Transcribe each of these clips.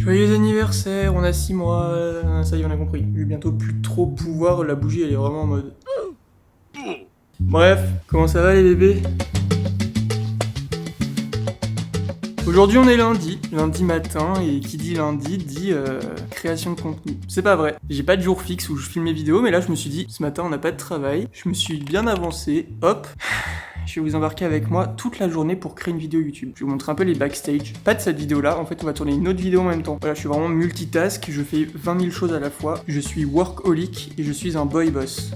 Joyeux anniversaire, on a 6 mois, ça y est on a compris. Je vais bientôt plus trop pouvoir, la bougie elle est vraiment en mode... Bref, comment ça va les bébés? Aujourd'hui on est lundi matin, et qui dit lundi dit création de contenu. C'est pas vrai, j'ai pas de jour fixe où je filme mes vidéos, mais là je me suis dit, ce matin on n'a pas de travail, je me suis bien avancé, hop, je vais vous embarquer avec moi toute la journée pour créer une vidéo YouTube. Je vais vous montrer un peu les backstage, pas de cette vidéo là, en fait on va tourner une autre vidéo en même temps. Voilà, je suis vraiment multitask, je fais 20 000 choses à la fois, je suis workaholic et je suis un boy boss.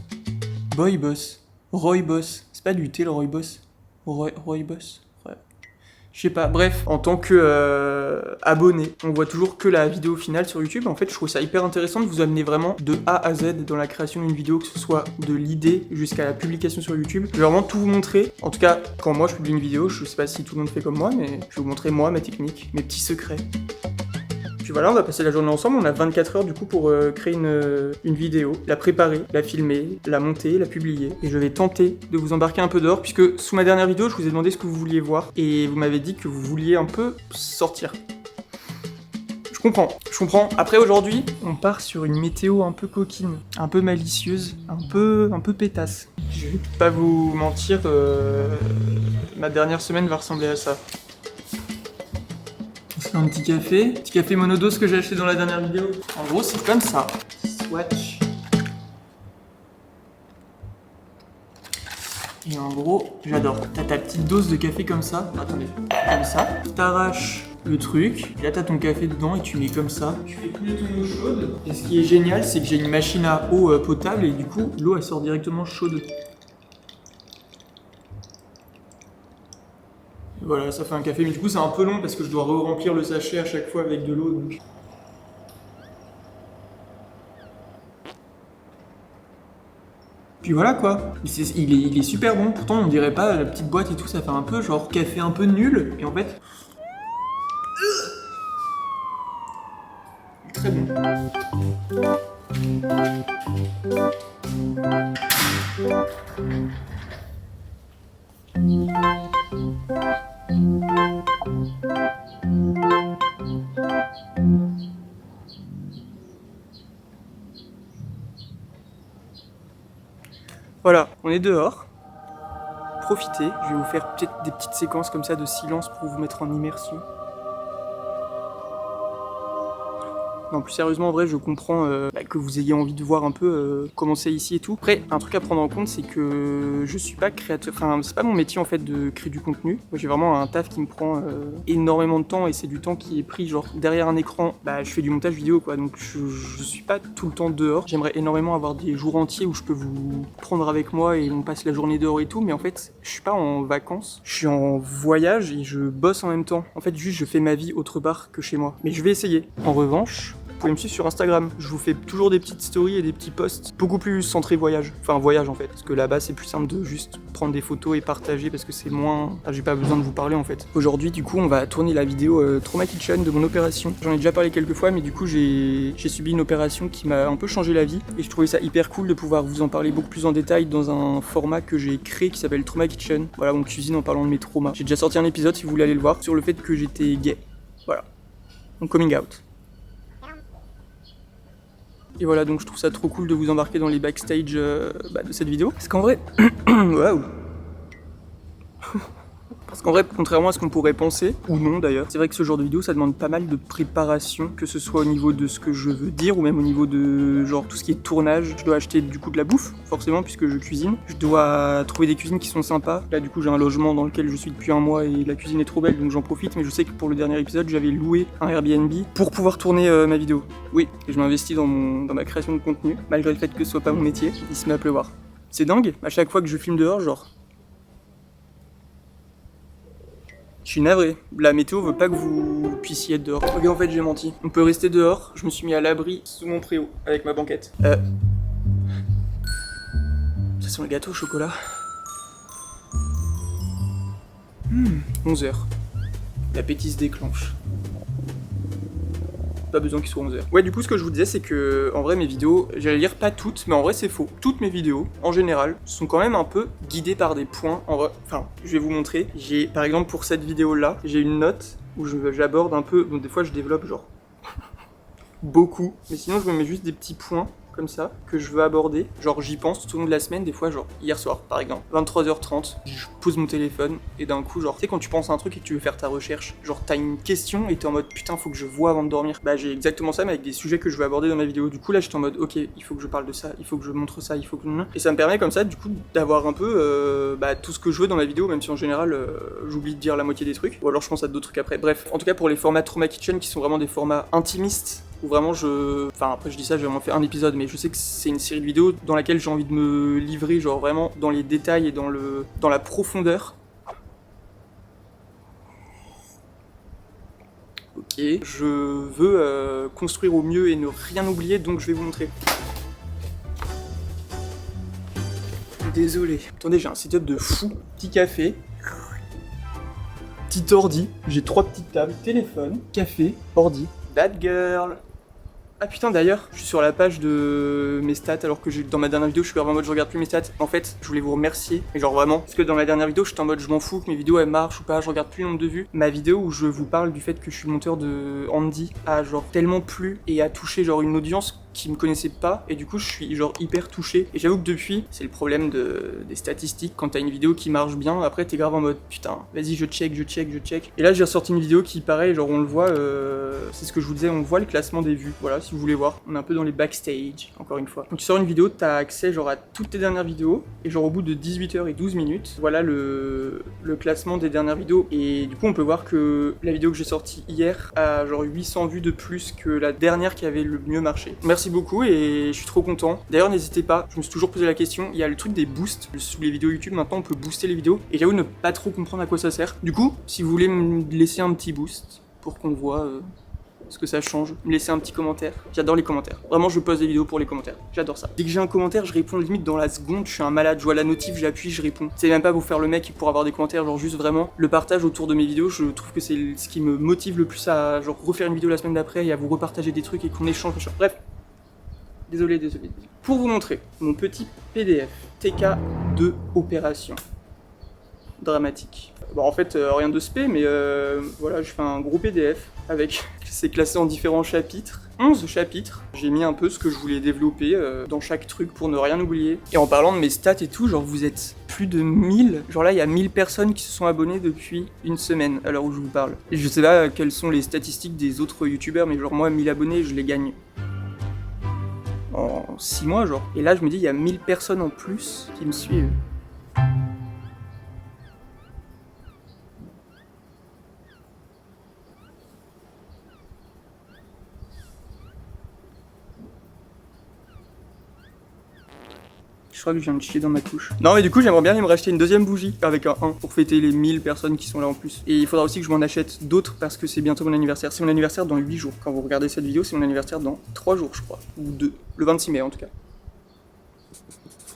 Boy boss, Roy boss, c'est pas du thé le Roy boss? Roy boss? Je sais pas, bref, en tant que abonné, on voit toujours que la vidéo finale sur YouTube. En fait, je trouve ça hyper intéressant de vous amener vraiment de A à Z dans la création d'une vidéo, que ce soit de l'idée jusqu'à la publication sur YouTube. Je vais vraiment tout vous montrer. En tout cas, quand moi je publie une vidéo, je sais pas si tout le monde fait comme moi, mais je vais vous montrer moi, ma technique, mes petits secrets. Puis voilà, on va passer la journée ensemble, on a 24 heures du coup pour créer une vidéo, la préparer, la filmer, la monter, la publier. Et je vais tenter de vous embarquer un peu dehors, puisque sous ma dernière vidéo, je vous ai demandé ce que vous vouliez voir, et vous m'avez dit que vous vouliez un peu sortir. Je comprends. Après aujourd'hui, on part sur une météo un peu coquine, un peu malicieuse, un peu pétasse. Je vais pas vous mentir, ma dernière semaine va ressembler à ça. Un petit café monodose que j'ai acheté dans la dernière vidéo. En gros, c'est comme ça. Swatch. Et en gros, j'adore. T'as ta petite dose de café comme ça. Attendez, comme ça. T'arraches le truc. Là, t'as ton café dedans et tu mets comme ça. Tu fais couler ton eau chaude. Et ce qui est génial, c'est que j'ai une machine à eau potable et du coup, l'eau elle sort directement chaude. Voilà, ça fait un café, mais du coup c'est un peu long parce que je dois re-remplir le sachet à chaque fois avec de l'eau, donc... Puis voilà quoi, il est super bon, pourtant on dirait pas, la petite boîte et tout, ça fait un peu genre café un peu nul, et en fait... Très bon. Voilà, on est dehors. Profitez, je vais vous faire peut-être des petites séquences comme ça de silence pour vous mettre en immersion. Non, plus sérieusement, en vrai, je comprends que vous ayez envie de voir un peu comment c'est ici et tout. Après, un truc à prendre en compte, c'est que je suis pas créateur, enfin, c'est pas mon métier en fait de créer du contenu. Moi, j'ai vraiment un taf qui me prend énormément de temps et c'est du temps qui est pris genre derrière un écran. Bah, je fais du montage vidéo quoi, donc je suis pas tout le temps dehors. J'aimerais énormément avoir des jours entiers où je peux vous prendre avec moi et on passe la journée dehors et tout, mais en fait, je suis pas en vacances, je suis en voyage et je bosse en même temps. En fait, juste, je fais ma vie autre part que chez moi. Mais je vais essayer. En revanche, vous pouvez me suivre sur Instagram, je vous fais toujours des petites stories et des petits posts beaucoup plus centrés voyage. Enfin voyage en fait, parce que là-bas c'est plus simple de juste prendre des photos et partager parce que c'est moins... J'ai pas besoin de vous parler en fait. Aujourd'hui du coup on va tourner la vidéo Trauma Kitchen de mon opération. J'en ai déjà parlé quelques fois mais du coup j'ai subi une opération qui m'a un peu changé la vie et je trouvais ça hyper cool de pouvoir vous en parler beaucoup plus en détail dans un format que j'ai créé qui s'appelle Trauma Kitchen. Voilà, on cuisine en parlant de mes traumas. J'ai déjà sorti un épisode si vous voulez aller le voir sur le fait que j'étais gay. Voilà, mon coming out. Et voilà, donc je trouve ça trop cool de vous embarquer dans les backstage de cette vidéo. Parce qu'en vrai... Waouh. Parce qu'en vrai, contrairement à ce qu'on pourrait penser, ou non d'ailleurs, c'est vrai que ce genre de vidéo, ça demande pas mal de préparation, que ce soit au niveau de ce que je veux dire, ou même au niveau de genre tout ce qui est tournage. Je dois acheter du coup de la bouffe, forcément, puisque je cuisine. Je dois trouver des cuisines qui sont sympas. Là, du coup, j'ai un logement dans lequel je suis depuis un mois et la cuisine est trop belle, donc j'en profite. Mais je sais que pour le dernier épisode, j'avais loué un Airbnb pour pouvoir tourner ma vidéo. Oui, et je m'investis dans ma création de contenu, malgré le fait que ce soit pas mon métier. Il se met à pleuvoir. C'est dingue, à chaque fois que je filme dehors, genre... Je suis navré, la météo veut pas que vous puissiez être dehors. Ok, en fait j'ai menti. On peut rester dehors, je me suis mis à l'abri sous mon préau avec ma banquette. Ça sent le gâteau au chocolat. 11h. L'appétit se déclenche. Pas besoin qu'il soit 11h. Ouais, du coup, ce que je vous disais, c'est que, en vrai, mes vidéos, j'allais lire pas toutes, mais en vrai, c'est faux. Toutes mes vidéos, en général, sont quand même un peu guidées par des points. En vrai, enfin, je vais vous montrer. J'ai, par exemple, pour cette vidéo-là, j'ai une note où j'aborde un peu, donc des fois, je développe genre beaucoup. Mais sinon, je me mets juste des petits points comme ça, que je veux aborder. Genre, j'y pense tout au long de la semaine, des fois, genre, hier soir, par exemple, 23h30, je pose mon téléphone, et d'un coup, genre, tu sais, quand tu penses à un truc et que tu veux faire ta recherche, genre, t'as une question, et t'es en mode, putain, faut que je vois avant de dormir. Bah, j'ai exactement ça, mais avec des sujets que je veux aborder dans ma vidéo. Du coup, là, j'étais en mode, ok, il faut que je parle de ça, il faut que je montre ça, il faut que... Et ça me permet, comme ça, du coup, d'avoir un peu, tout ce que je veux dans ma vidéo, même si en général, j'oublie de dire la moitié des trucs, ou alors je pense à d'autres trucs après. Bref, en tout cas, pour les formats Trauma Kitchen, qui sont vraiment des formats intimistes, où vraiment enfin après je dis ça, j'ai vraiment fait un épisode, mais je sais que c'est une série de vidéos dans laquelle j'ai envie de me livrer, genre vraiment dans les détails et dans la profondeur. Ok, je veux construire au mieux et ne rien oublier, donc je vais vous montrer. Désolé. Attendez, j'ai un setup de fou. Petit café. Petit ordi. J'ai 3 petites tables. Téléphone, café, ordi. Bad girl. Ah putain, d'ailleurs, je suis sur la page de mes stats, alors que dans ma dernière vidéo, je suis en mode je regarde plus mes stats. En fait, je voulais vous remercier, et genre vraiment, parce que dans la dernière vidéo, j'étais en mode je m'en fous que mes vidéos elles marchent ou pas, je regarde plus le nombre de vues. Ma vidéo où je vous parle du fait que je suis le monteur de Andy a genre tellement plu et a touché genre une audience qui me connaissait pas, et du coup je suis genre hyper touché. Et j'avoue que depuis, c'est le problème des statistiques, quand t'as une vidéo qui marche bien, après t'es grave en mode putain, vas-y je check. Et là j'ai ressorti une vidéo qui pareil, genre on le voit, c'est ce que je vous disais, on voit le classement des vues, voilà si vous voulez voir, on est un peu dans les backstage, encore une fois. Quand tu sors une vidéo, t'as accès genre à toutes tes dernières vidéos, et genre au bout de 18h12, voilà le classement des dernières vidéos, et du coup on peut voir que la vidéo que j'ai sortie hier a genre 800 vues de plus que la dernière qui avait le mieux marché. Merci beaucoup et je suis trop content. D'ailleurs n'hésitez pas, je me suis toujours posé la question, il y a le truc des boosts sous les vidéos YouTube, maintenant on peut booster les vidéos, et j'avoue ne pas trop comprendre à quoi ça sert. Du coup, si vous voulez me laisser un petit boost pour qu'on voit ce que ça change, me laisser un petit commentaire. J'adore les commentaires. Vraiment, je pose des vidéos pour les commentaires. J'adore ça. Dès que j'ai un commentaire, je réponds limite dans la seconde. Je suis un malade. Je vois la notif, j'appuie, je réponds. C'est même pas vous faire le mec pour avoir des commentaires. Genre juste vraiment le partage autour de mes vidéos. Je trouve que c'est ce qui me motive le plus à genre refaire une vidéo la semaine d'après et à vous repartager des trucs et qu'on échange. Bref. Désolé. Pour vous montrer mon petit PDF TK2 opération dramatique. Bon, en fait, rien de spé, mais voilà, je fais un gros PDF avec, c'est classé en différents chapitres. 11 chapitres. J'ai mis un peu ce que je voulais développer dans chaque truc pour ne rien oublier. Et en parlant de mes stats et tout, genre vous êtes plus de 1000. Genre là, il y a 1000 personnes qui se sont abonnées depuis une semaine à l'heure où je vous parle. Et je sais pas quelles sont les statistiques des autres youtubeurs, mais genre moi, 1000 abonnés, je les gagne en 6 mois, genre. Et là, je me dis, il y a 1000 personnes en plus qui me suivent. Je crois que je viens de chier dans ma couche. Non mais du coup j'aimerais bien me racheter une deuxième bougie avec un 1 pour fêter les 1000 personnes qui sont là en plus. Et il faudra aussi que je m'en achète d'autres parce que c'est bientôt mon anniversaire. C'est mon anniversaire dans 8 jours. Quand vous regardez cette vidéo, c'est mon anniversaire dans 3 jours je crois. Ou 2. Le 26 mai en tout cas.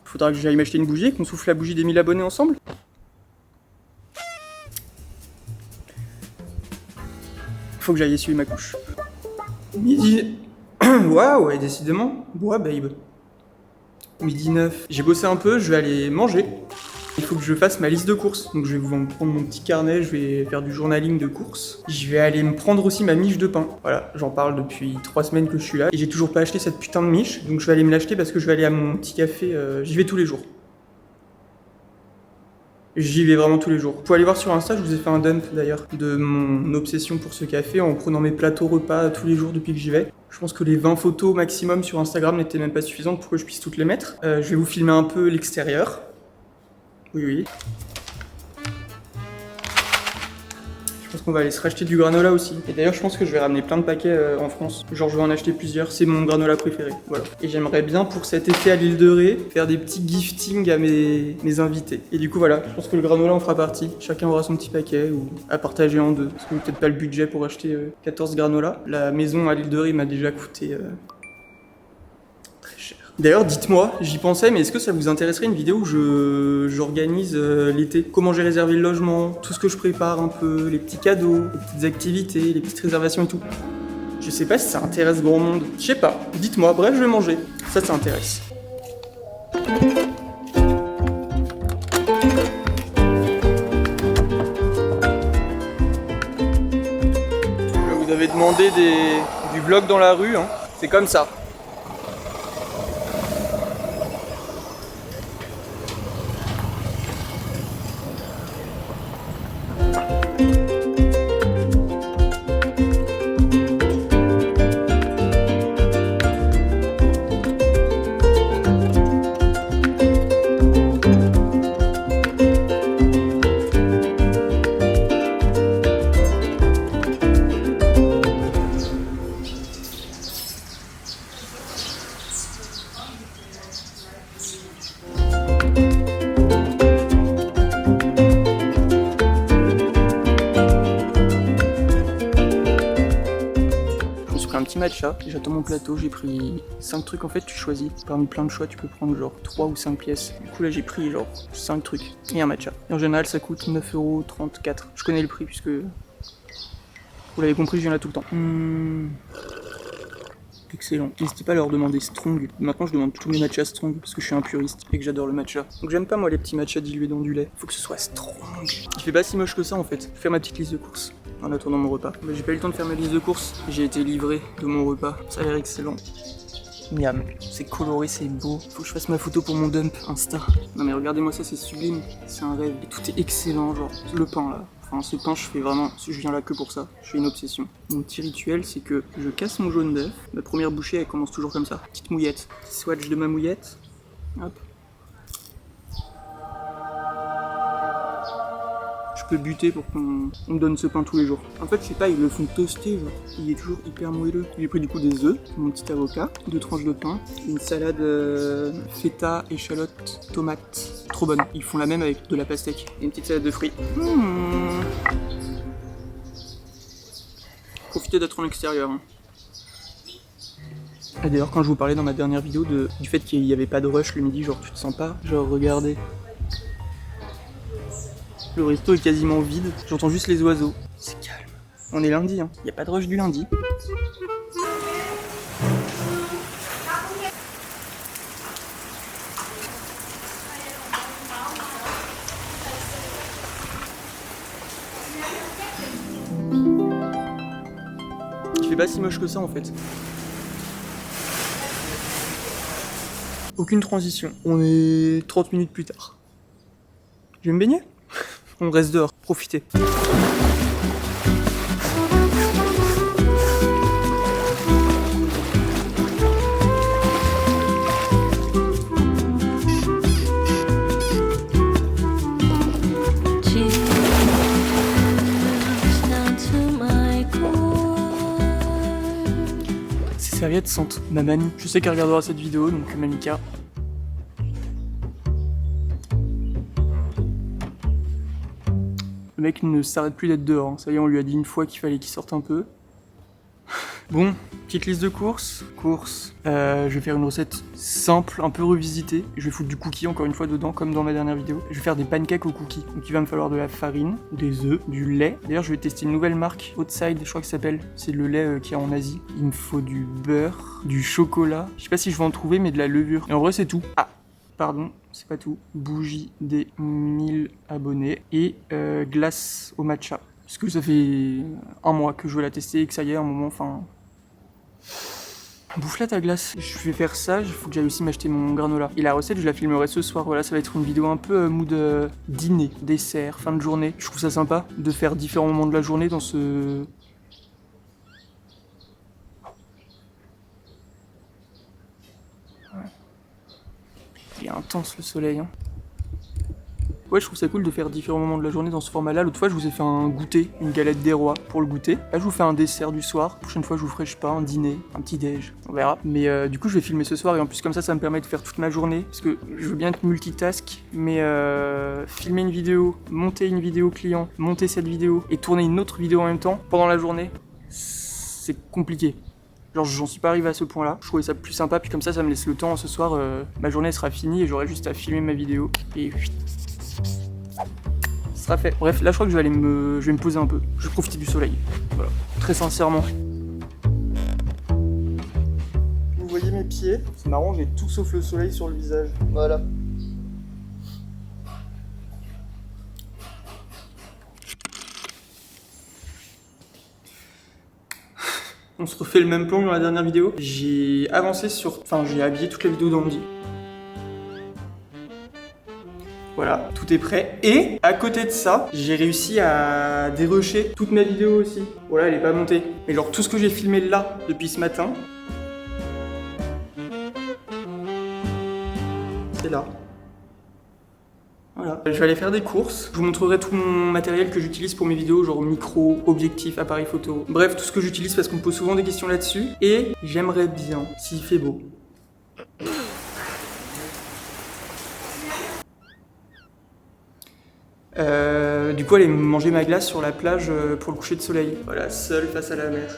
Faudra que j'aille m'acheter une bougie et qu'on souffle la bougie des 1000 abonnés ensemble. Faut que j'aille essuyer ma couche. Midi... Waouh, et décidément. Bois babe. Midi 9. J'ai bossé un peu, je vais aller manger. Il faut que je fasse ma liste de courses. Donc je vais vous prendre mon petit carnet, je vais faire du journaling de courses. Je vais aller me prendre aussi ma miche de pain. Voilà, j'en parle depuis 3 semaines que je suis là. Et j'ai toujours pas acheté cette putain de miche. Donc je vais aller me l'acheter parce que je vais aller à mon petit café. J'y vais tous les jours. J'y vais vraiment tous les jours. Vous pouvez aller voir sur Insta, je vous ai fait un dump d'ailleurs de mon obsession pour ce café en prenant mes plateaux repas tous les jours depuis que j'y vais. Je pense que les 20 photos maximum sur Instagram n'étaient même pas suffisantes pour que je puisse toutes les mettre. Je vais vous filmer un peu l'extérieur. Oui. Je pense qu'on va aller se racheter du granola aussi. Et d'ailleurs, je pense que je vais ramener plein de paquets en France. Genre, je vais en acheter plusieurs. C'est mon granola préféré. Voilà. Et j'aimerais bien, pour cet été à l'île de Ré, faire des petits giftings à mes invités. Et du coup, voilà. Je pense que le granola en fera partie. Chacun aura son petit paquet ou à partager en deux. Parce que peut-être pas le budget pour acheter 14 granola. La maison à l'île de Ré m'a déjà coûté très cher. D'ailleurs, dites-moi, j'y pensais, mais est-ce que ça vous intéresserait une vidéo où j'organise l'été? Comment j'ai réservé le logement, tout ce que je prépare un peu, les petits cadeaux, les petites activités, les petites réservations et tout. Je sais pas si ça intéresse grand monde. Je sais pas, dites-moi, bref, je vais manger. Ça intéresse. Vous avez demandé du du vlog dans la rue, hein. C'est comme ça. Un petit matcha, j'attends mon plateau, j'ai pris 5 trucs en fait, tu choisis, parmi plein de choix tu peux prendre genre 3 ou 5 pièces, du coup là j'ai pris genre 5 trucs et un matcha, et en général ça coûte 9,34€, je connais le prix puisque vous l'avez compris je viens là tout le temps. Excellent, n'hésitez pas à leur demander strong, maintenant je demande tous mes matchas strong parce que je suis un puriste et que j'adore le matcha, donc j'aime pas moi les petits matchas dilués dans du lait, faut que ce soit strong. Il fait pas si moche que ça en fait, je vais faire ma petite liste de courses en attendant mon repas. Bah, j'ai pas eu le temps de faire ma liste de courses, j'ai été livré de mon repas, ça a l'air excellent. Miam, c'est coloré, c'est beau. Faut que je fasse ma photo pour mon dump Insta. Non mais regardez-moi ça, c'est sublime, c'est un rêve. Et tout est excellent, genre le pain là. Enfin ce pain je fais vraiment, je viens là que pour ça, je fais une obsession. Mon petit rituel c'est que je casse mon jaune d'œuf. Ma première bouchée elle commence toujours comme ça. Petite mouillette, petit swatch de ma mouillette. Hop. Je peux buter pour qu'on me donne ce pain tous les jours. En fait, je sais pas, ils le font toaster, genre. Il est toujours hyper moelleux. J'ai pris du coup des œufs, mon petit avocat, 2 tranches de pain, une salade feta, échalote, tomate. Trop bonne. Ils font la même avec de la pastèque et une petite salade de fruits. Profitez d'être en extérieur. Hein. Et d'ailleurs, quand je vous parlais dans ma dernière vidéo du fait qu'il n'y avait pas de rush le midi, genre tu te sens pas, genre regardez. Le resto est quasiment vide, j'entends juste les oiseaux. C'est calme. On est lundi, hein. Y a pas de rush du lundi. Il fait pas si moche que ça en fait. Aucune transition. On est 30 minutes plus tard. Je vais me baigner. On reste dehors, profitez. Ces serviettes sentent ma mamie. Je sais qu'elle regardera cette vidéo, donc Mamika. Le mec ne s'arrête plus d'être dehors, hein. Ça y est, on lui a dit une fois qu'il fallait qu'il sorte un peu. Bon, petite liste de courses. Je vais faire une recette simple, un peu revisitée. Je vais foutre du cookie encore une fois dedans, comme dans ma dernière vidéo. Je vais faire des pancakes au cookie. Donc il va me falloir de la farine, des œufs, du lait. D'ailleurs, je vais tester une nouvelle marque, Outside, je crois que ça s'appelle. C'est le lait qu'il y a en Asie. Il me faut du beurre, du chocolat. Je sais pas si je vais en trouver, mais de la levure. Et en vrai, c'est tout. Ah, pardon, c'est pas tout. Bougie des 1000 abonnés et glace au matcha. Parce que ça fait un mois que je veux la tester et que ça y est, à un moment, enfin... Bouffe là ta glace. Je vais faire ça, il faut que j'aille aussi m'acheter mon granola. Et la recette, je la filmerai ce soir. Voilà, ça va être une vidéo un peu mood dîner, dessert, fin de journée. Je trouve ça sympa de faire différents moments de la journée dans ce... Ouais. Il est intense le soleil, hein. Ouais, je trouve ça cool de faire différents moments de la journée dans ce format-là. L'autre fois, je vous ai fait un goûter, une galette des rois pour le goûter. Là, je vous fais un dessert du soir. La prochaine fois, je vous ferai, je sais pas, un dîner, un petit déj. On verra. Mais du coup, je vais filmer ce soir et en plus, comme ça me permet de faire toute ma journée. Parce que je veux bien être multitask, mais filmer une vidéo, monter une vidéo client, monter cette vidéo et tourner une autre vidéo en même temps pendant la journée, c'est compliqué. Genre j'en suis pas arrivé à ce point là, je trouvais ça plus sympa, puis comme ça me laisse le temps ce soir, ma journée sera finie et j'aurai juste à filmer ma vidéo et ce sera fait. Bref, là je crois que je vais me poser un peu, je vais profiter du soleil, voilà, très sincèrement. Vous voyez mes pieds, c'est marrant, j'ai tout sauf le soleil sur le visage, voilà. On se refait le même plan que dans la dernière vidéo. J'ai avancé sur... Enfin, j'ai habillé toute la vidéo d'Andy. Voilà, tout est prêt. Et à côté de ça, j'ai réussi à dérusher toute ma vidéo aussi. Voilà, elle est pas montée. Mais genre tout ce que j'ai filmé là depuis ce matin, c'est là. Voilà. Je vais aller faire des courses. Je vous montrerai tout mon matériel que j'utilise pour mes vidéos, genre micro, objectif, appareil photo. Bref, tout ce que j'utilise parce qu'on me pose souvent des questions là-dessus. Et j'aimerais bien, s'il fait beau, du coup aller manger ma glace sur la plage pour le coucher de soleil. Voilà, seul face à la mer.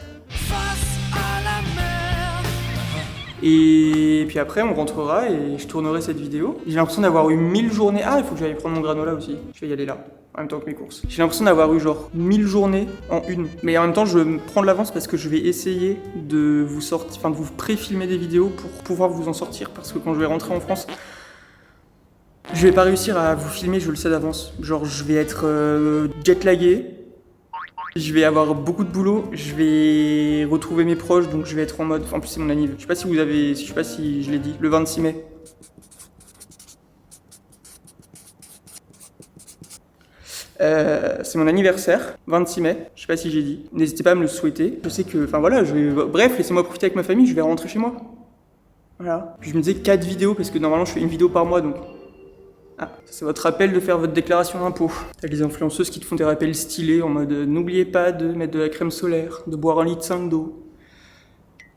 Et puis après on rentrera et je tournerai cette vidéo. J'ai l'impression d'avoir eu 1000 journées. Ah, il faut que j'aille prendre mon granola aussi. Je vais y aller là, en même temps que mes courses. J'ai l'impression d'avoir eu genre 1000 journées en une. Mais en même temps je me prends de l'avance parce que je vais essayer de vous sortir, enfin de vous pré-filmer des vidéos pour pouvoir vous en sortir. Parce que quand je vais rentrer en France, je vais pas réussir à vous filmer, je le sais d'avance. Genre je vais être jet-lagué. Je vais avoir beaucoup de boulot, je vais retrouver mes proches, donc je vais être en mode... En plus c'est mon anniversaire, je sais pas si je l'ai dit, le 26 mai. C'est mon anniversaire, 26 mai, je sais pas si j'ai dit. N'hésitez pas à me le souhaiter. Je sais que, enfin voilà, bref, laissez-moi profiter avec ma famille, je vais rentrer chez moi. Voilà. Puis je me disais 4 vidéos, parce que normalement je fais une vidéo par mois, donc... Ah, c'est votre rappel de faire votre déclaration d'impôt. T'as les influenceuses qui te font des rappels stylés en mode n'oubliez pas de mettre de la crème solaire, de boire 1,5 litre d'eau.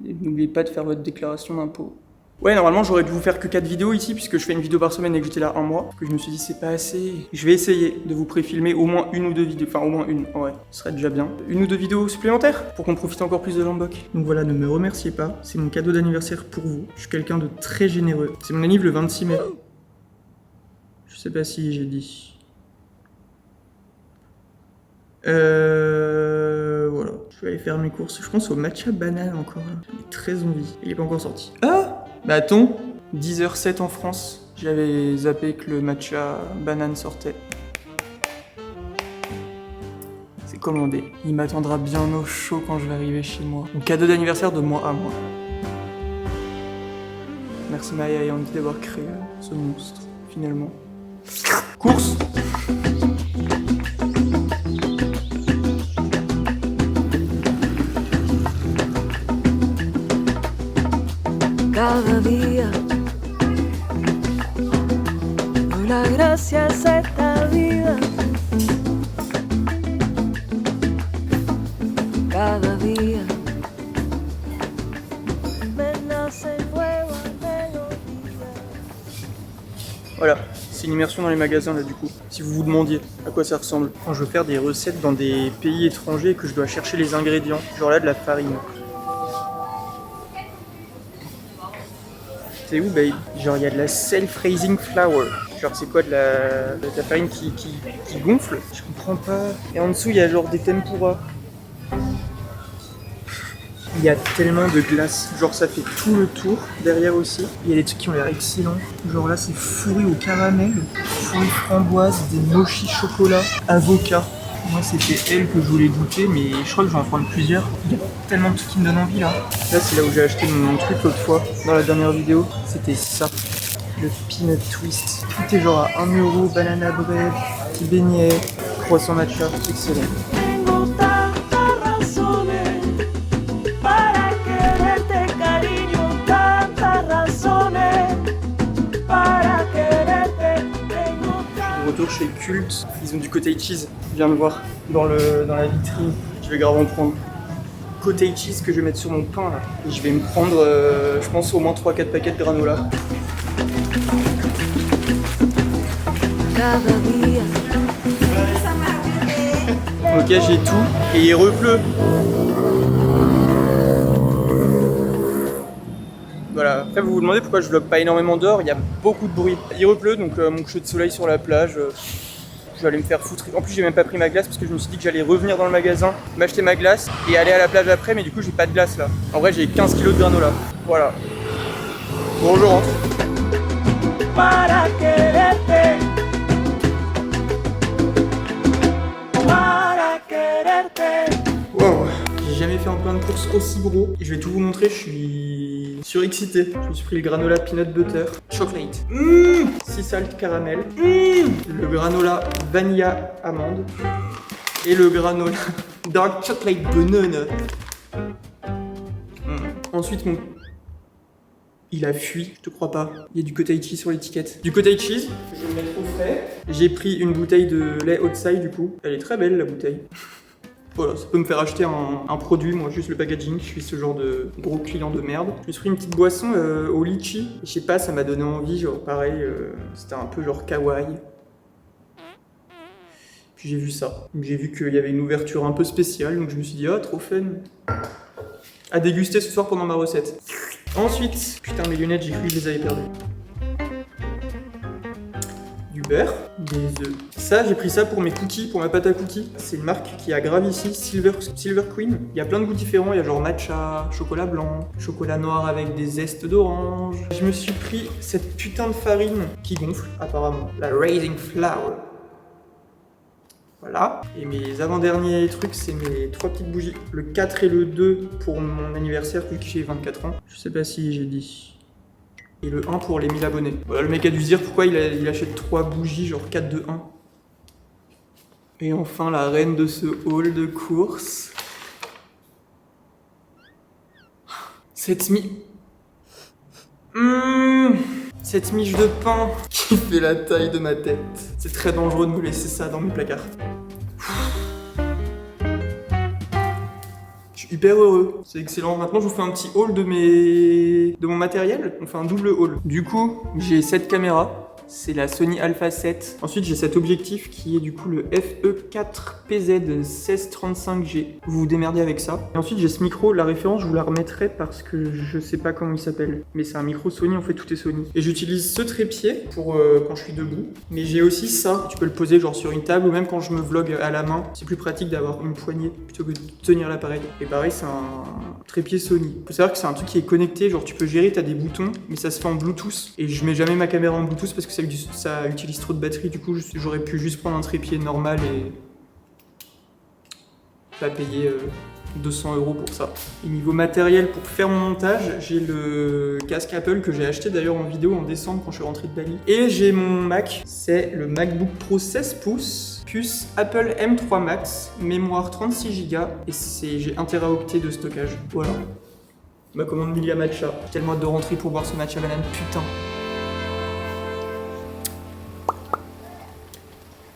N'oubliez pas de faire votre déclaration d'impôt. Ouais, normalement j'aurais dû vous faire que 4 vidéos ici puisque je fais une vidéo par semaine et que j'étais là un mois. Parce que je me suis dit c'est pas assez. Je vais essayer de vous pré-filmer au moins une ou deux vidéos. Enfin au moins une, ouais, ce serait déjà bien. Une ou deux vidéos supplémentaires pour qu'on profite encore plus de l'unbox. Donc voilà, ne me remerciez pas, c'est mon cadeau d'anniversaire pour vous. Je suis quelqu'un de très généreux. C'est mon anniv le 26 mai. Je sais pas si j'ai dit. Voilà. Je vais aller faire mes courses. Je pense au matcha banane encore. J'ai très envie. Il est pas encore sorti. Ah bah attends, 10h07 en France. J'avais zappé que le matcha banane sortait. C'est commandé. Il m'attendra bien au chaud quand je vais arriver chez moi. Mon cadeau d'anniversaire de mois à mois. Merci Maya et Andy d'avoir créé ce monstre, finalement. Course. Cada día doy las gracias a esta vida. Cada día me nace nueva melodía. Voilà. C'est une immersion dans les magasins là du coup, si vous vous demandiez à quoi ça ressemble. Quand je veux faire des recettes dans des pays étrangers et que je dois chercher les ingrédients, genre là de la farine. C'est où babe? Genre il y a de la self-raising flour. Genre c'est quoi de la farine qui gonfle? Je comprends pas. Et en dessous il y a genre des tempura. Il y a tellement de glace, genre ça fait tout le tour, derrière aussi. Il y a des trucs qui ont l'air excellents, genre là c'est fourré au caramel, fourré framboise, des mochis chocolat, avocat. Moi c'était elle que je voulais goûter, mais je crois que je vais en prendre plusieurs. Il y a tellement de trucs qui me donnent envie là. Là c'est là où j'ai acheté mon truc l'autre fois, dans la dernière vidéo, c'était ça. Le peanut twist. Tout est genre à 1 €, banana bread, petit beignet, croissant matcha, excellent. Retour chez Cult, ils ont du cottage cheese, je viens de voir dans la vitrine, je vais grave en prendre. Cottage cheese que je vais mettre sur mon pain là. Et je vais me prendre, je pense au moins 3-4 paquets de granola. Ok, j'ai tout et il repleut. Voilà, après vous vous demandez pourquoi je vlog pas énormément dehors, il y a beaucoup de bruit. Il repleut donc mon coucher de soleil sur la plage, je vais aller me faire foutre. En plus j'ai même pas pris ma glace parce que je me suis dit que j'allais revenir dans le magasin, m'acheter ma glace et aller à la plage après, mais du coup j'ai pas de glace là. En vrai j'ai 15 kilos de granola. Voilà. Bon je rentre. Wow. jamais fait un plein de courses aussi gros. Et je vais tout vous montrer, je suis surexcité. Je me suis pris le granola peanut butter chocolate. Sea salt caramel. Le granola vanilla amande. Et le granola dark chocolate banana. Ensuite, il a fui, je te crois pas. Il y a du cottage cheese sur l'étiquette. Du cottage cheese, je vais le mettre au frais. J'ai pris une bouteille de lait outside du coup. Elle est très belle la bouteille. Voilà, ça peut me faire acheter un produit, moi juste le packaging, je suis ce genre de gros client de merde. Je me suis pris une petite boisson au litchi. Je sais pas, ça m'a donné envie, genre pareil, c'était un peu genre kawaii. Puis j'ai vu ça. J'ai vu qu'il y avait une ouverture un peu spéciale, donc je me suis dit, ah, trop fun. À déguster ce soir pendant ma recette. Ensuite, putain, mes lunettes, j'ai cru que je les avais perdues. Du beurre, des œufs. Ça, j'ai pris ça pour mes cookies, pour ma pâte à cookies. C'est une marque qui a grave ici, Silver Queen. Il y a plein de goûts différents, il y a genre matcha, chocolat blanc, chocolat noir avec des zestes d'orange. Je me suis pris cette putain de farine qui gonfle, apparemment. La Raising Flour. Voilà. Et mes avant-derniers trucs, c'est mes 3 petites bougies. Le 4 et le 2 pour mon anniversaire, vu que j'ai 24 ans. Je sais pas si j'ai dit. Et le 1 pour les 1000 abonnés. Voilà, le mec a dû se dire pourquoi il achète 3 bougies, genre 4 de 1. Et enfin, la reine de ce haul de course. Cette miche de pain qui fait la taille de ma tête. C'est très dangereux de me laisser ça dans mes placards. Je suis hyper heureux, c'est excellent. Maintenant, je vous fais un petit haul de mon matériel. On fait un double haul. Du coup, j'ai cette caméra. C'est la Sony Alpha 7. Ensuite, j'ai cet objectif qui est du coup le FE4PZ 1635G. Vous vous démerdez avec ça. Et ensuite, j'ai ce micro. La référence, je vous la remettrai parce que je sais pas comment il s'appelle. Mais c'est un micro Sony, en fait, tout est Sony. Et j'utilise ce trépied pour quand je suis debout. Mais j'ai aussi ça. Tu peux le poser genre sur une table ou même quand je me vlog à la main. C'est plus pratique d'avoir une poignée plutôt que de tenir l'appareil. Et pareil, c'est un trépied Sony. Faut savoir que c'est un truc qui est connecté. Genre, tu peux gérer, t'as des boutons, mais ça se fait en Bluetooth. Et je mets jamais ma caméra en Bluetooth parce que ça utilise trop de batterie, du coup j'aurais pu juste prendre un trépied normal et pas payer 200 € pour ça. Et niveau matériel pour faire mon montage, j'ai le casque Apple que j'ai acheté d'ailleurs en vidéo en décembre quand je suis rentré de Bali. Et j'ai mon Mac, c'est le MacBook Pro 16 pouces, puce Apple M3 Max, mémoire 36 Go et j'ai 1 Teraoctet de stockage. Voilà. Ma commande Milia Matcha. Tellement hâte de rentrer pour boire ce matcha banane, putain.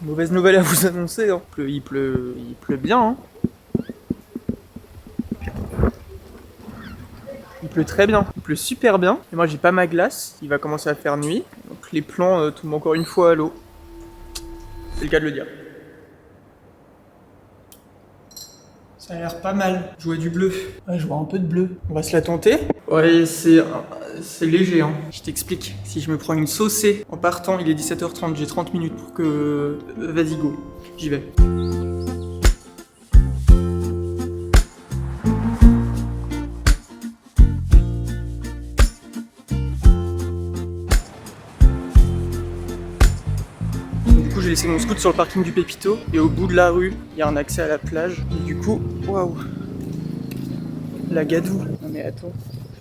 Mauvaise nouvelle à vous annoncer, hein. Il pleut bien, hein. Il pleut très bien, il pleut super bien. Et moi j'ai pas ma glace, il va commencer à faire nuit. Donc les plants tombent encore une fois à l'eau. C'est le cas de le dire. Ça a l'air pas mal. Je vois du bleu. Ouais, je vois un peu de bleu. On va se la tenter. Ouais, c'est léger, hein. Je t'explique. Si je me prends une saucée en partant, il est 17h30, j'ai 30 minutes pour que... Vas-y, go. J'y vais. Du coup, j'ai laissé mon scoot sur le parking du Pépito et au bout de la rue, il y a un accès à la plage. Et du coup, waouh, la gadoue. Non mais attends,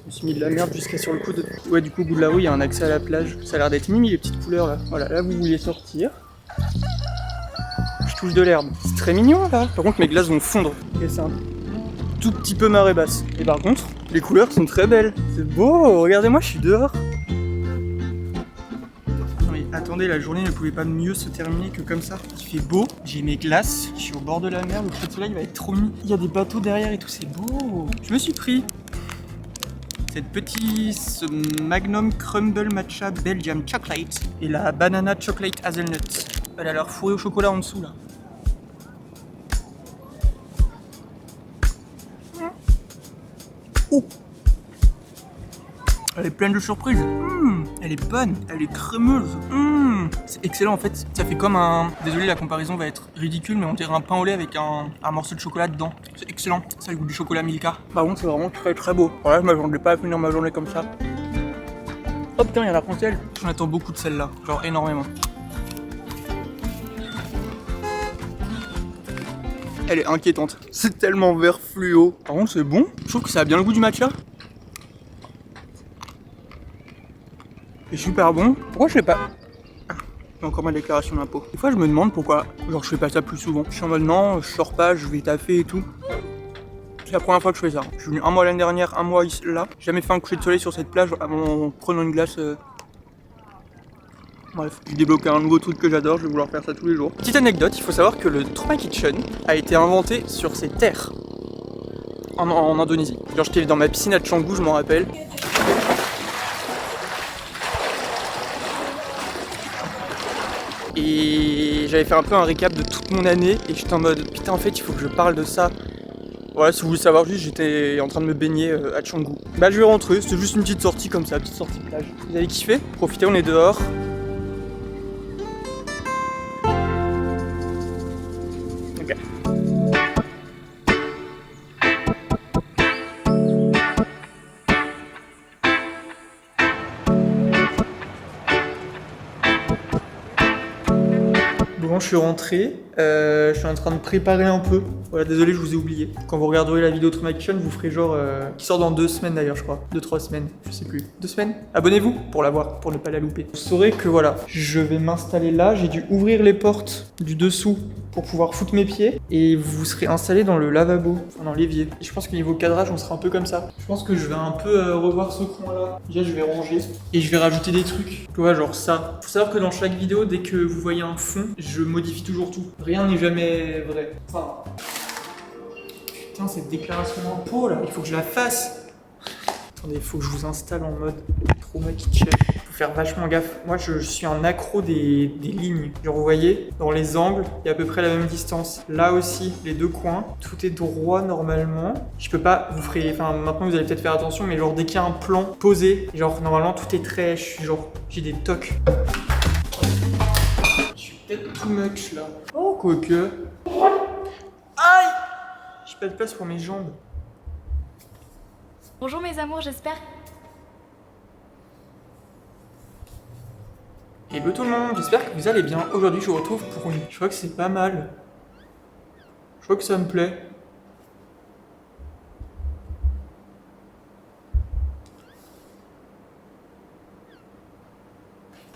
je me suis mis de la merde jusqu'à sur le coude. Ouais, du coup, au bout de la rue, il y a un accès à la plage. Ça a l'air d'être mimi les petites couleurs là. Voilà, là vous voulez sortir. Je touche de l'herbe. C'est très mignon là. Par contre, mes glaces vont fondre. Et c'est un tout petit peu marée basse. Et par contre, les couleurs sont très belles. C'est beau, regardez-moi, je suis dehors. Attendez, la journée ne pouvait pas mieux se terminer que comme ça. Il fait beau, j'ai mes glaces, je suis au bord de la mer, le coucher de soleil va être trop mignon. Il y a des bateaux derrière et tout, c'est beau. Je me suis pris ce Magnum Crumble Matcha Belgian Chocolate et la Banana Chocolate Hazelnut. Elle a l'air fourrée au chocolat en dessous là. Oh, elle est pleine de surprises. Elle est bonne, elle est crémeuse. C'est excellent en fait. Ça fait comme un... Désolé, la comparaison va être ridicule, mais on dirait un pain au lait avec un morceau de chocolat dedans. C'est excellent. Ça a le goût du chocolat Milka. Par contre, c'est vraiment très très beau. Voilà, je m'attendais pas à finir ma journée comme ça. Oh putain, il y a la frontelle. J'en attends beaucoup de celle-là. Genre énormément. Elle est inquiétante. C'est tellement vert fluo. Par contre, c'est bon. Je trouve que ça a bien le goût du matcha. C'est super bon. Pourquoi je fais pas... J'ai encore ma déclaration d'impôt. Des fois, je me demande pourquoi, genre, je fais pas ça plus souvent. Je suis en mode non, je sors pas, je vais taffer et tout. C'est la première fois que je fais ça. Je suis venu un mois l'année dernière, un mois ici, là. J'ai jamais fait un coucher de soleil sur cette plage en prenant une glace. Bref, j'ai débloqué un nouveau truc que j'adore, je vais vouloir faire ça tous les jours. Petite anecdote, il faut savoir que le Trauma Kitchen a été inventé sur ces terres en Indonésie. Genre, j'étais dans ma piscine à Canggu, je m'en rappelle. Et j'avais fait un peu un récap de toute mon année et j'étais en mode putain, en fait il faut que je parle de ça. Voilà, si vous voulez savoir, juste j'étais en train de me baigner à Canggu. Bah je vais rentrer, c'était juste une petite sortie comme ça, petite sortie de plage. Vous avez kiffé? Profitez, on est dehors. Ok. Bon, je suis rentré, je suis en train de préparer un peu. Voilà, désolé, je vous ai oublié. Quand vous regarderez la vidéo Trauma Kitchen, vous ferez genre... qui sort dans 2 semaines d'ailleurs, je crois. 2-3 semaines, je sais plus. 2 semaines? Abonnez-vous pour la voir, pour ne pas la louper. Vous saurez que voilà, je vais m'installer là. J'ai dû ouvrir les portes du dessous pour pouvoir foutre mes pieds. Et vous serez installé dans le lavabo, enfin dans l'évier. Et je pense que niveau cadrage, on sera un peu comme ça. Je pense que je vais un peu revoir ce coin-là. Déjà, je vais ranger et je vais rajouter des trucs. Tu vois, genre ça. Faut savoir que dans chaque vidéo, dès que vous voyez un fond, je modifie toujours tout. Rien n'est jamais vrai. Enfin... Putain, cette déclaration d'impôt là, il faut que je la fasse. Attendez, il faut que je vous installe en mode Trauma Kitchen. Faut faire vachement gaffe. Moi, je suis un accro des lignes. Genre, vous voyez, dans les angles, il y a à peu près la même distance. Là aussi, les 2 coins, tout est droit normalement. Je peux pas, vous ferez, enfin, maintenant vous allez peut-être faire attention, mais genre, dès qu'il y a un plan posé, genre, normalement, tout est très, j'ai des tocs. Je suis peut-être too much là. Oh, quoique. Aïe! J'ai pas de place pour mes jambes. Bonjour mes amours, j'espère. Hello tout le monde, j'espère que vous allez bien. Aujourd'hui je vous retrouve pour une... Je crois que c'est pas mal. Je crois que ça me plaît.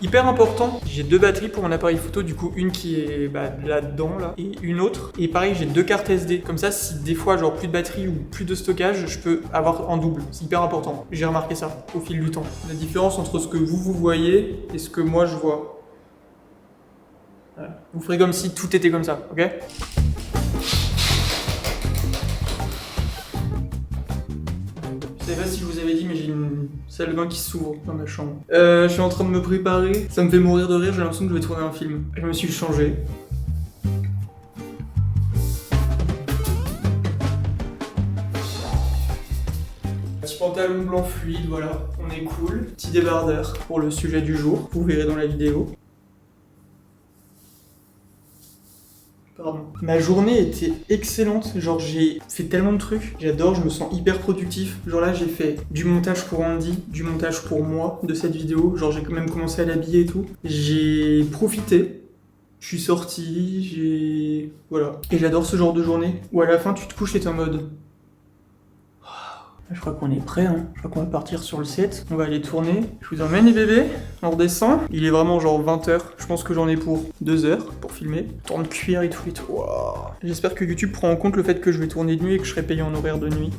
Hyper important, j'ai 2 batteries pour mon appareil photo, du coup une qui est là-dedans là, et une autre. Et pareil, j'ai 2 cartes SD, comme ça si des fois genre plus de batterie ou plus de stockage, je peux avoir en double. C'est hyper important, j'ai remarqué ça au fil du temps. La différence entre ce que vous voyez et ce que moi je vois. Voilà. Vous ferez comme si tout était comme ça, ok? Je sais pas si je vous avais dit, mais j'ai une salle de bain qui s'ouvre dans ma chambre. Je suis en train de me préparer. Ça me fait mourir de rire, j'ai l'impression que je vais tourner un film. Je me suis changé. Petit pantalon blanc fluide, voilà. On est cool. Petit débardeur pour le sujet du jour. Vous verrez dans la vidéo. Pardon. Ma journée était excellente, genre j'ai fait tellement de trucs, j'adore, je me sens hyper productif. Genre là j'ai fait du montage pour Andy, du montage pour moi de cette vidéo, genre j'ai quand même commencé à l'habiller et tout. J'ai profité, je suis sorti, voilà. Et j'adore ce genre de journée où à la fin tu te couches et t'es en mode... Je crois qu'on est prêt, hein. Je crois qu'on va partir sur le set. On va aller tourner. Je vous emmène les bébés. On redescend. Il est vraiment genre 20h. Je pense que j'en ai pour 2 heures pour filmer. Temps de cuir et tout et tout. Wow. J'espère que YouTube prend en compte le fait que je vais tourner de nuit et que je serai payé en horaire de nuit.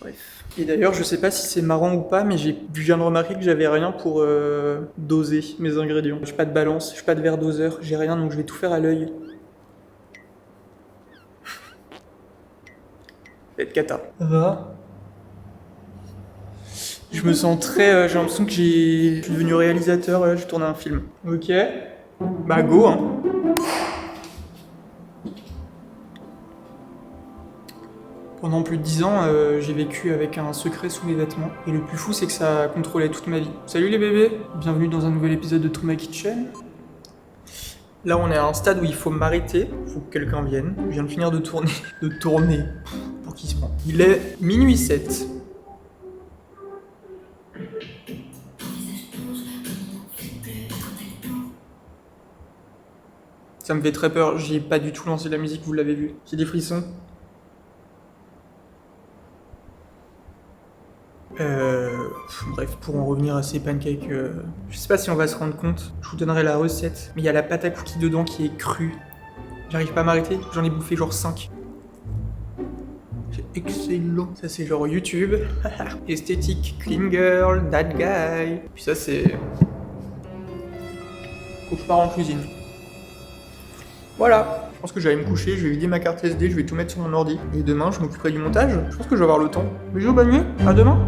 Bref. Et d'ailleurs, je sais pas si c'est marrant ou pas, mais je viens de remarquer que j'avais rien pour doser mes ingrédients. J'ai pas de balance, j'ai pas de verre doseur, j'ai rien, donc je vais tout faire à l'œil. Être cata. Ça va? Je me sens très... j'ai l'impression que je suis devenu réalisateur, j'ai tourné un film. Ok. Bah go hein. Pendant plus de 10 ans, j'ai vécu avec un secret sous mes vêtements. Et le plus fou, c'est que ça contrôlait toute ma vie. Salut les bébés! Bienvenue dans un nouvel épisode de Trauma Kitchen. Là, on est à un stade où il faut m'arrêter. Il faut que quelqu'un vienne. Je viens de finir de tourner. Pour qui se prend? Il est minuit 7. Ça me fait très peur, j'ai pas du tout lancé la musique, vous l'avez vu. J'ai des frissons. Bref, pour en revenir à ces pancakes, je sais pas si on va se rendre compte, je vous donnerai la recette, mais il y a la pâte à cookies dedans qui est crue. J'arrive pas à m'arrêter, j'en ai bouffé genre 5. C'est excellent. Ça c'est genre YouTube. Esthétique, clean girl, that guy. Puis ça c'est... Faut que je pars en cuisine. Voilà. Je pense que j'allais me coucher, je vais vider ma carte SD, je vais tout mettre sur mon ordi. Et demain, je m'occuperai du montage. Je pense que je vais avoir le temps. Bisous, bonne nuit, à demain.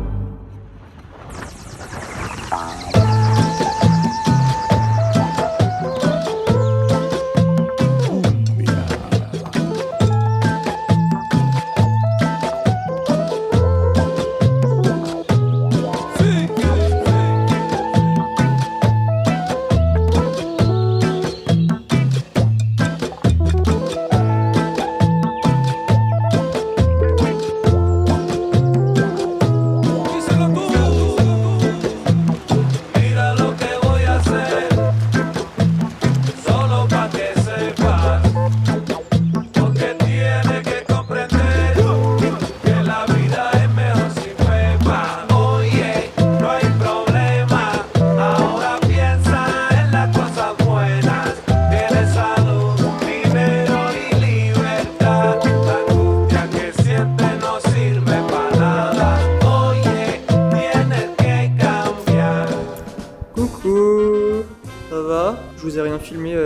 Ça va. Je vous ai rien filmé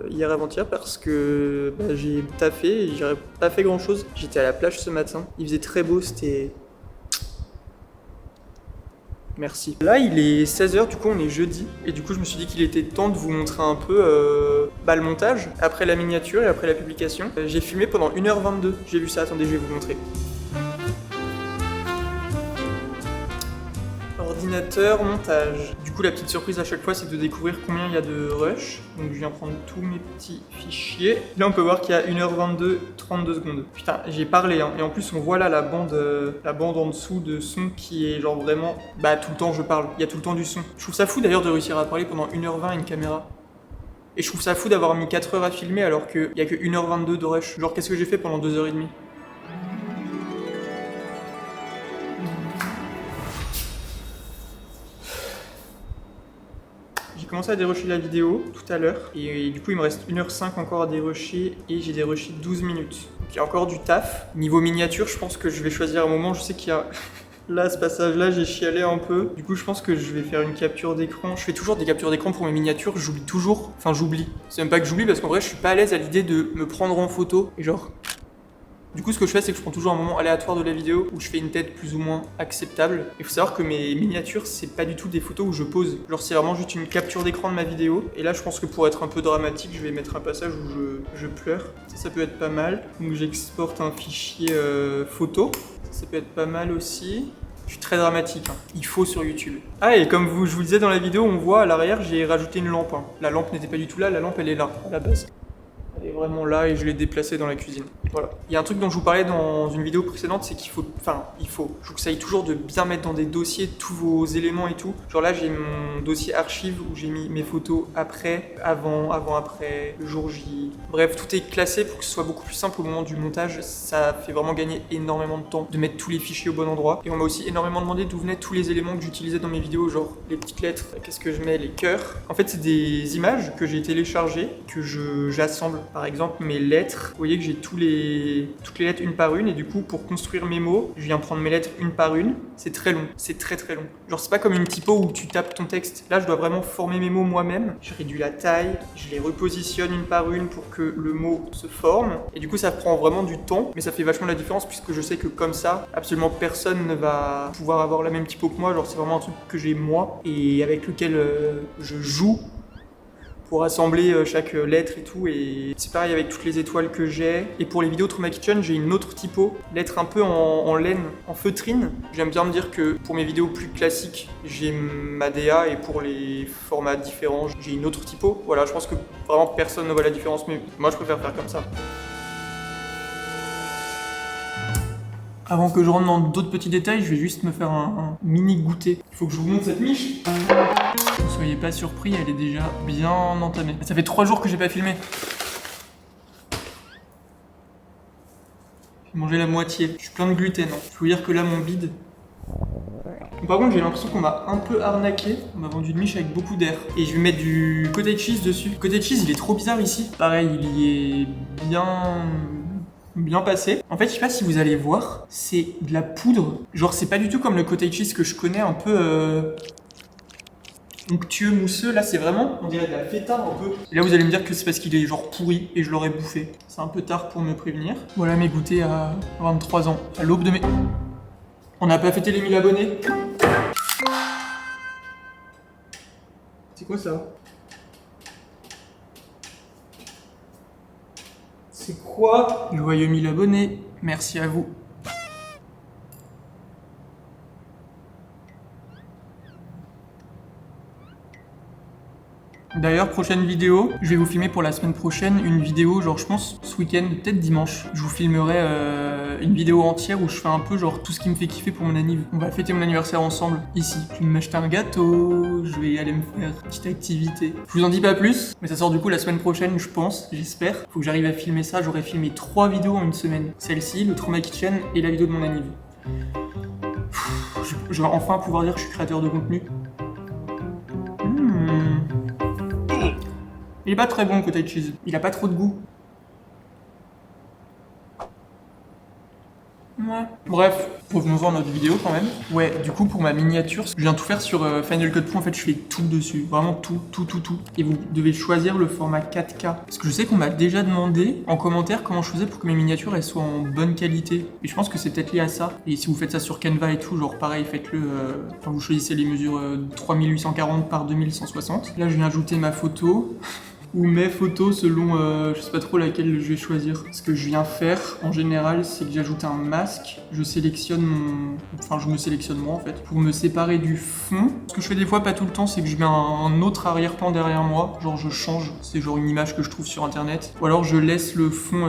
hier avant-hier parce que j'ai taffé et j'aurais pas fait grand chose. J'étais à la plage ce matin, il faisait très beau, c'était... Merci. Là il est 16h, du coup on est jeudi et du coup je me suis dit qu'il était temps de vous montrer un peu le montage après la miniature et après la publication. J'ai filmé pendant 1h22, j'ai vu ça, attendez je vais vous montrer. Ordinateur, montage. Du coup la petite surprise à chaque fois c'est de découvrir combien il y a de rush. Donc je viens prendre tous mes petits fichiers. Là on peut voir qu'il y a 1h22, 32 secondes. Putain j'ai parlé hein. Et en plus on voit là la bande en dessous de son qui est genre vraiment... Bah tout le temps je parle, il y a tout le temps du son. Je trouve ça fou d'ailleurs de réussir à parler pendant 1h20 à une caméra. Et je trouve ça fou d'avoir mis 4 heures à filmer alors qu'il y a que 1h22 de rush. Genre qu'est-ce que j'ai fait pendant 2h30? J'ai commencé à dérusher la vidéo tout à l'heure et du coup il me reste 1h05 encore à dérusher et j'ai dérusché 12 minutes. Donc il y a encore du taf. Niveau miniature, je pense que je vais choisir un moment, je sais qu'il y a... Là, ce passage-là, j'ai chialé un peu. Du coup, je pense que je vais faire une capture d'écran. Je fais toujours des captures d'écran pour mes miniatures, j'oublie toujours. Enfin, j'oublie. C'est même pas que j'oublie parce qu'en vrai, je suis pas à l'aise à l'idée de me prendre en photo et genre... Du coup, ce que je fais, c'est que je prends toujours un moment aléatoire de la vidéo où je fais une tête plus ou moins acceptable. Il faut savoir que mes miniatures, c'est pas du tout des photos où je pose. Genre, c'est vraiment juste une capture d'écran de ma vidéo. Et là, je pense que pour être un peu dramatique, je vais mettre un passage où je pleure. Ça peut être pas mal. Donc, j'exporte un fichier photo. Ça peut être pas mal aussi. Je suis très dramatique, hein. Il faut sur YouTube. Ah, et comme je vous le disais dans la vidéo, on voit à l'arrière, j'ai rajouté une lampe. Hein. La lampe n'était pas du tout là, la lampe, elle est là, à la base. Elle est vraiment là et je l'ai déplacée dans la cuisine. Voilà. Il y a un truc dont je vous parlais dans une vidéo précédente, c'est qu'il faut... Enfin, je vous conseille toujours de bien mettre dans des dossiers tous vos éléments et tout. Genre là, j'ai mon dossier archive où j'ai mis mes photos après, avant, après, le jour J. Bref, tout est classé pour que ce soit beaucoup plus simple au moment du montage. Ça fait vraiment gagner énormément de temps de mettre tous les fichiers au bon endroit. Et on m'a aussi énormément demandé d'où venaient tous les éléments que j'utilisais dans mes vidéos, genre les petites lettres, qu'est-ce que je mets, les cœurs. En fait, c'est des images que j'ai téléchargées, que j'assemble. Par exemple, mes lettres, vous voyez que j'ai toutes les lettres une par une et du coup, pour construire mes mots, je viens prendre mes lettres une par une. C'est très long, c'est très très long. Genre, c'est pas comme une typo où tu tapes ton texte. Là, je dois vraiment former mes mots moi-même. Je réduis la taille, je les repositionne une par une pour que le mot se forme. Et du coup, ça prend vraiment du temps, mais ça fait vachement la différence puisque je sais que comme ça, absolument personne ne va pouvoir avoir la même typo que moi. Genre, c'est vraiment un truc que j'ai moi et avec lequel je joue pour assembler chaque lettre et tout. Et c'est pareil avec toutes les étoiles que j'ai. Et pour les vidéos Trauma Kitchen, j'ai une autre typo, lettre un peu en laine, en feutrine. J'aime bien me dire que pour mes vidéos plus classiques, j'ai ma DA et pour les formats différents, j'ai une autre typo. Voilà, je pense que vraiment personne ne voit la différence, mais moi je préfère faire comme ça. Avant que je rentre dans d'autres petits détails, je vais juste me faire un mini goûter. Il faut que je vous montre cette miche. soyez pas surpris, elle est déjà bien entamée. Ça fait 3 jours que j'ai pas filmé. J'ai mangé la moitié. Je suis plein de gluten. Hein. Je peux vous dire que là, mon bide... Par contre, j'ai l'impression qu'on m'a un peu arnaqué. On m'a vendu une miche avec beaucoup d'air. Et je vais mettre du cottage cheese dessus. Le cottage cheese, il est trop bizarre ici. Pareil, il y est bien passé. En fait, je sais pas si vous allez voir, c'est de la poudre. Genre, c'est pas du tout comme le cottage cheese que je connais, un peu onctueux, mousseux. Là, c'est vraiment, on dirait de la feta un peu. Et là, vous allez me dire que c'est parce qu'il est genre pourri et je l'aurais bouffé. C'est un peu tard pour me prévenir. Voilà mes goûters à 23 ans, à l'aube de mes... On n'a pas fêté les 1000 abonnés. C'est quoi ça? C'est quoi? Joyeux 1000 abonnés, merci à vous. D'ailleurs, prochaine vidéo, je vais vous filmer pour la semaine prochaine une vidéo, genre je pense ce week-end, peut-être dimanche. Je vous filmerai une vidéo entière où je fais un peu genre tout ce qui me fait kiffer pour mon anniv. On va fêter mon anniversaire ensemble, ici. Je vais m'acheter un gâteau, je vais aller me faire une petite activité. Je vous en dis pas plus, mais ça sort du coup la semaine prochaine, je pense, j'espère. Faut que j'arrive à filmer ça, j'aurai filmé 3 vidéos en une semaine. Celle-ci, le Trauma Kitchen et la vidéo de mon anniv. Je vais enfin pouvoir dire que je suis créateur de contenu. Il est pas très bon le cottage cheese, il a pas trop de goût. Ouais. Bref, revenons-en à notre vidéo quand même. Ouais, du coup pour ma miniature, je viens tout faire sur Final Cut Pro, en fait je fais tout dessus, vraiment tout. Et vous devez choisir le format 4K. Parce que je sais qu'on m'a déjà demandé en commentaire comment je faisais pour que mes miniatures elles soient en bonne qualité. Et je pense que c'est peut-être lié à ça. Et si vous faites ça sur Canva et tout, genre pareil, faites-le, quand vous choisissez les mesures 3840 par 2160. Là je viens ajouter ma photo. Ou mes photos selon, je sais pas trop laquelle je vais choisir. Ce que je viens faire, en général, c'est que j'ajoute un masque, je sélectionne je me sélectionne moi en fait, pour me séparer du fond. Ce que je fais des fois, pas tout le temps, c'est que je mets un autre arrière-plan derrière moi, genre je change, c'est genre une image que je trouve sur internet. Ou alors je laisse le fond,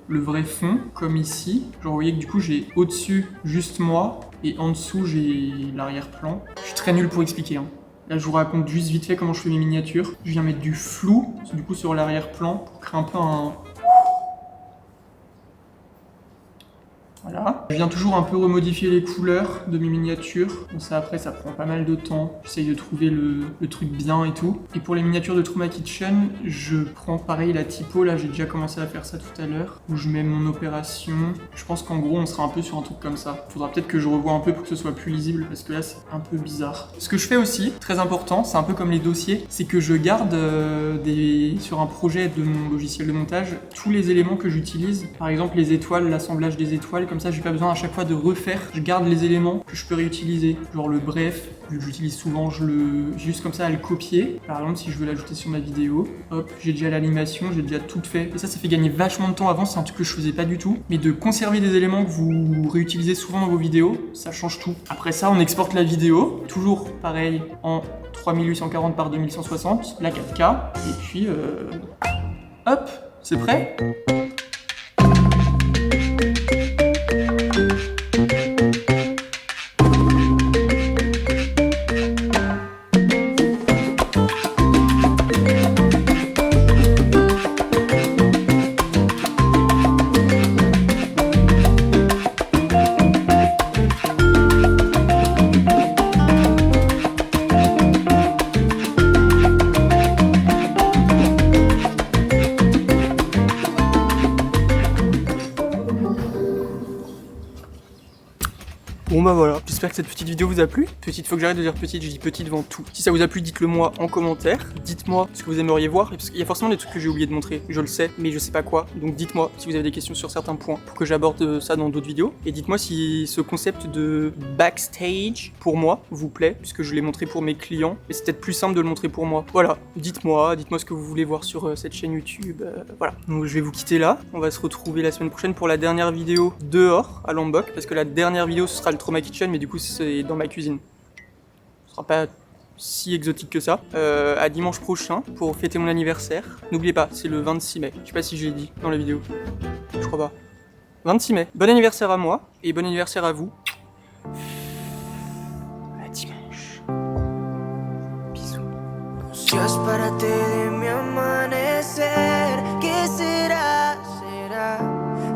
le vrai fond, comme ici. Genre vous voyez que du coup j'ai au-dessus juste moi, et en dessous j'ai l'arrière-plan. Je suis très nul pour expliquer, hein. Là, je vous raconte juste vite fait comment je fais mes miniatures. Je viens mettre du flou, du coup, sur l'arrière-plan, pour créer un peu un... Voilà. Je viens toujours un peu remodifier les couleurs de mes miniatures. Bon, ça, après, ça prend pas mal de temps. J'essaye de trouver le truc bien et tout. Et pour les miniatures de Trauma Kitchen, je prends pareil la typo. Là, j'ai déjà commencé à faire ça tout à l'heure. Où je mets mon opération. Je pense qu'en gros, on sera un peu sur un truc comme ça. Faudra peut-être que je revoie un peu pour que ce soit plus lisible, parce que là, c'est un peu bizarre. Ce que je fais aussi, très important, c'est un peu comme les dossiers, c'est que je garde sur un projet de mon logiciel de montage, tous les éléments que j'utilise. Par exemple, les étoiles, l'assemblage des étoiles, comme ça j'ai pas besoin à chaque fois de refaire, je garde les éléments que je peux réutiliser. Genre le bref, vu que j'utilise souvent, j'ai juste comme ça à le copier. Par exemple, si je veux l'ajouter sur ma vidéo, hop, j'ai déjà l'animation, j'ai déjà tout fait. Et ça fait gagner vachement de temps avant, c'est un truc que je faisais pas du tout. Mais de conserver des éléments que vous réutilisez souvent dans vos vidéos, ça change tout. Après ça, on exporte la vidéo, toujours pareil, en 3840 par 2160, la 4K, et puis hop, c'est prêt. Bon bah voilà, j'espère que cette petite vidéo vous a plu. Petite, faut que j'arrête de dire petite, je dis petite devant tout. Si ça vous a plu, dites-le moi en commentaire. Dites-moi ce que vous aimeriez voir, parce qu'il y a forcément des trucs que j'ai oublié de montrer, je le sais, mais je sais pas quoi. Donc dites-moi si vous avez des questions sur certains points pour que j'aborde ça dans d'autres vidéos. Et dites-moi si ce concept de backstage, pour moi, vous plaît, puisque je l'ai montré pour mes clients, et c'est peut-être plus simple de le montrer pour moi. Voilà, dites-moi ce que vous voulez voir sur cette chaîne YouTube, voilà. Donc je vais vous quitter là, on va se retrouver la semaine prochaine pour la dernière vidéo dehors, à Lombok, parce que la dernière vidéo ce sera le Trauma Kitchen, mais du coup c'est dans ma cuisine. Ce sera pas si exotique que ça. À dimanche prochain pour fêter mon anniversaire. N'oubliez pas, c'est le 26 mai. Je sais pas si je l'ai dit dans la vidéo. Je crois pas. 26 mai. Bon anniversaire à moi et bon anniversaire à vous. À dimanche. Bisous. Just párate de mi amanecer. ¿Qué será? ¿Será?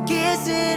¿Qué será?